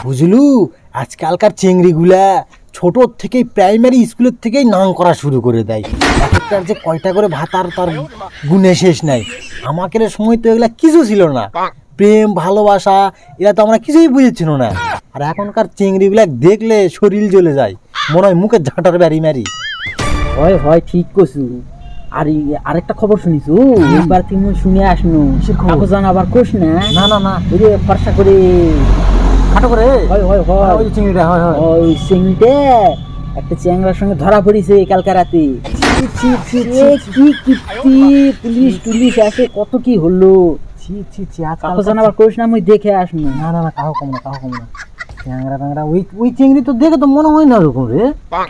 বুঝলু, আজকালকার চেংড়িগুলা ছোট থেকেই প্রাইমারি স্কুলের থেকেই নাম করা শুরু করে দেয়। এক একটার যে কয়টা করে ভাতার তার গুণে শেষ নাই। আমাদের সময় তো এগুলা কিছু ছিল না, প্রেম ভালোবাসা এরা তো আমরা কিছুই বুঝেছিল না। আর এখনকার চেংড়িগুলা দেখলে শরীর জ্বলে যায়, মনে হয় মুখে ঝাঁটার বাড়ি মারি। হয় হয় ঠিক কছু। আর আরেকটা খবর শুনিছু, এবার তুমি শুনে আসনু কাকু জান আবার কোস না। না না না, ওই যে ফর্সা করে খাটো করে হয় হয় হয় ওই চিংড়িটা, হয় হয় ওই সিংটে একটা চ্যাংড়ার সঙ্গে ধরা পড়িছে কালকে রাতে। কি কীর্তি, পুলিশ টুলিশ আসে কত কি হলো। ছি ছি ছি, কাকু জান আবার কোস না, মুই দেখে আসনু। না না না, কাহো কম না, কাহো কম না। ট্যাংরা ট্যাংরা ওই চিংড়ি তো দেখে তো মনে হয় না ওরকম রে।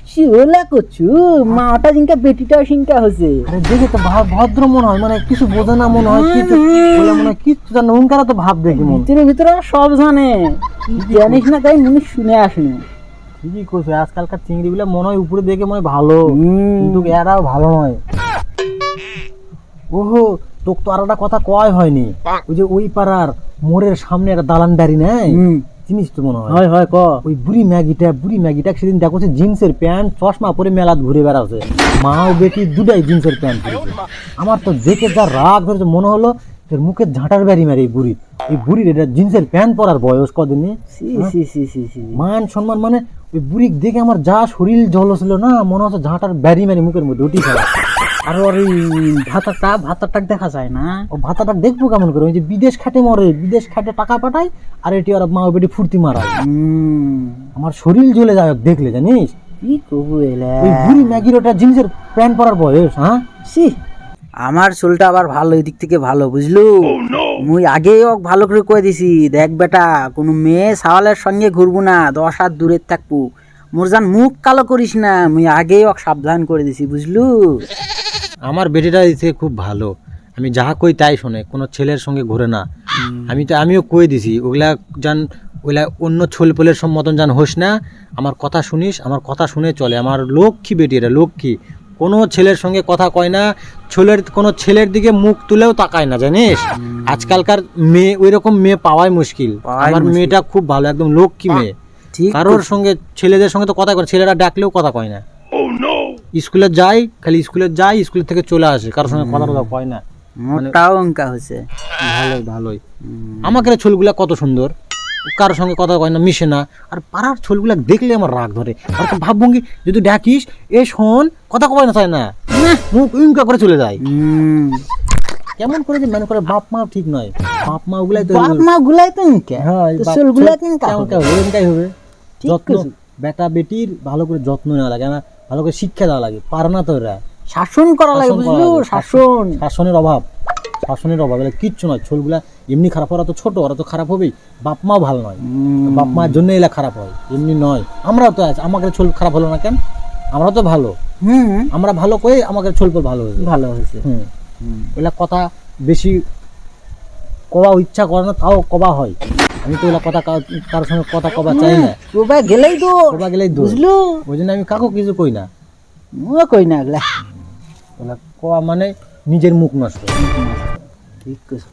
কি হলা করছু, মাটা জিনকা বেটিটাও সিংকা হয়েছে। আরে দেখে তো ভদ্র মনে হয়, মানে কিছু বোঝে না মনে হয়, কিছু বলে মনে হয় কিচ্ছু জানে, ওনকারা তো ভাব দেখি মন। ভিতরে ভিতরে সব জানে, জানিস না তাই মনে শুনে আসনু। ঠিকই করছে, আজকালকার চিংড়িগুলো মনে হয় উপরে দেখে মনে হয় ভালো, কিন্তু এরাও ভালো নয়। ওহো, তোকে তো আর একটা কথা কয় হয়নি। ওই যে ওই পাড়ার মোড়ের সামনে একটা দালান ডাড়ি নেই, জিনিস তো মনে হয়। হয় হয় ক ওই বুড়ি ম্যাগিটা সেদিন দেখো জিন্সের প্যান্ট চশমা পরে মেলাত ঘুরে বেড়াচ্ছে, মা ও বেটি দুটাই জিন্সের প্যান্ট পরেছে। আমার তো দেখে যা রাগ ধরেছে, মনে হলো তোর মুখের ঝাঁটার বাড়ি মারে এই বুড়ির এটা জিন্সের প্যান্ট পরার বয়স কদিনে। মান সম্মান, মানে ওই বুড়ি দেখে আমার যা শরীর জ্বলছিল না, মনে হচ্ছে ঝাঁটার বাড়ি মারি মুখের মধ্যে উঠি ফেলা। আর ওর ওই ভাতাটা দেখা যায় না। ও ভাতাটা দেখবো কেমন করে? ওই যে বিদেশ খাটে মরে, বিদেশ খাটে টাকা পাঠায়, আর এটি ওরা মা ও বেটি ফুর্তি মারায়। আমার শরীর জ্বলে যায় দেখলে, জানিস? কি করবো এলা, ওই বুড়ি ম্যাগির ওটা জিন্সের প্যান্ট পরার বয়স। হ্যাঁ সি, আমার চুলটা আবার ভালো, এই দিক থেকে ভালো বুঝলু। মুই আগেই ওক ভালো করে কয়ে দিছি, দেখ বেটা কোনো মেয়ে সাওয়ালের সঙ্গে ঘুরবো না, 10 হাত দূরে থাকবো। মোর জান মুখ কালো করিস না, মুই আগেই ওক সাবধান করে দিছি বুঝলু। আমার বেটিটা দিতে খুব ভালো, আমি যাহা কই তাই শোনে, কোনো ছেলের সঙ্গে ঘুরে না। আমিও কয়ে দিছি ওগুলা ওইলা অন্য ছোলপোলের মতন জান হোস না, আমার কথা শুনিস, আমার কথা শুনে চলে। আমার লক্ষ্মী বেটি, এটা লক্ষ্মী, কোনো ছেলের সঙ্গে কথা কয় না, কোনো ছেলের দিকে মুখ তুলেও তাকায় না, জানিস? আজকালকার মেয়ে ওই রকম মেয়ে পাওয়াই মুশকিল। আমার মেয়েটা খুব ভালো, একদম লক্ষ্মী মেয়ে। কারোর সঙ্গে, ছেলেদের সঙ্গে তো কথা কয়, ছেলেরা ডাকলেও কথা কয় না। স্কুলে যাই, খালি স্কুলে যাই, স্কুল থেকে চলে আসে, কারোর সঙ্গে কথা কয় না। মোটাও অঙ্কা হয়েছে ভালোই। আমাকে ছোলগুলা কত সুন্দর, কারোর সঙ্গে কথা কয় না, মিশে না। আর পাড়ার ছোলগুলা দেখলে আমার রাগ ধরে। আর ভাবভঙ্গি যদি ডাকিস, এ শোন, কথা কয় না, চায় না, মুখ উইঙ্কা করে চলে যায়। কেমন করে যে মনে করে বাপ মা ঠিক নয়, বাপ মা গুলাই তো হবে। যত্ন, বেটা বেটির ভালো করে যত্ন নেওয়া লাগে, ভালো করে শিক্ষা দেওয়া লাগে, পারে না তো এরা। শাসন করা লাগে বুঝলো, শাসনের অভাব এগুলো কিচ্ছু নয়। ছোলগুলা এমনি খারাপ, ওরা তো ছোট, ওরা তো খারাপ হবেই। বাপ মাও ভালো নয়, বাপ মার জন্য এলা খারাপ হয়, এমনি নয়। আমরাও তো আছে, আমাকে ছোল খারাপ হলো না কেন? আমরা তো ভালো, আমরা ভালো করে আমাকে ছোলপল ভালো হয়েছে। এলা কথা বেশি কবা ইচ্ছা করে না, তাও কবা হয়। আমি তো এলা কথা কারোর সঙ্গে কথা কবা চাই না, কবা গেলেই তো বুঝলো। ওই জন্য আমি কাকু কিছু কই না, কই না এগুলা। ওলা কবা মানে নিজের মুখ নষ্ট। ঠিক আছে।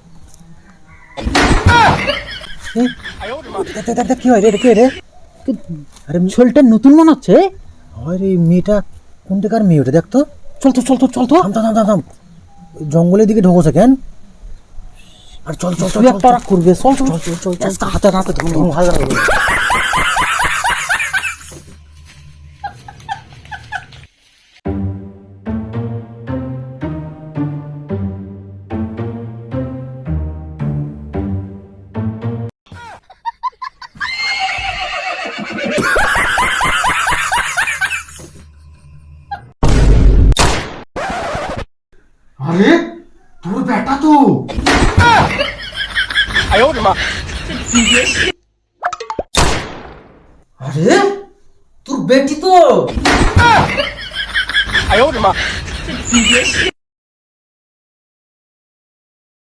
কি হয় রে, কে রে? আরে ছোলটা নতুন মনে হচ্ছে। হয় রে, মেয়েটা কোন দিকার মেয়ে ওটা? দেখতো, চল থাম, জঙ্গলের দিকে ঢোকছে কেন? আর চল করবে, চল হাতে ভালো লাগবে। আরে তোর বেটা তো, আরে তোর বেটি তো।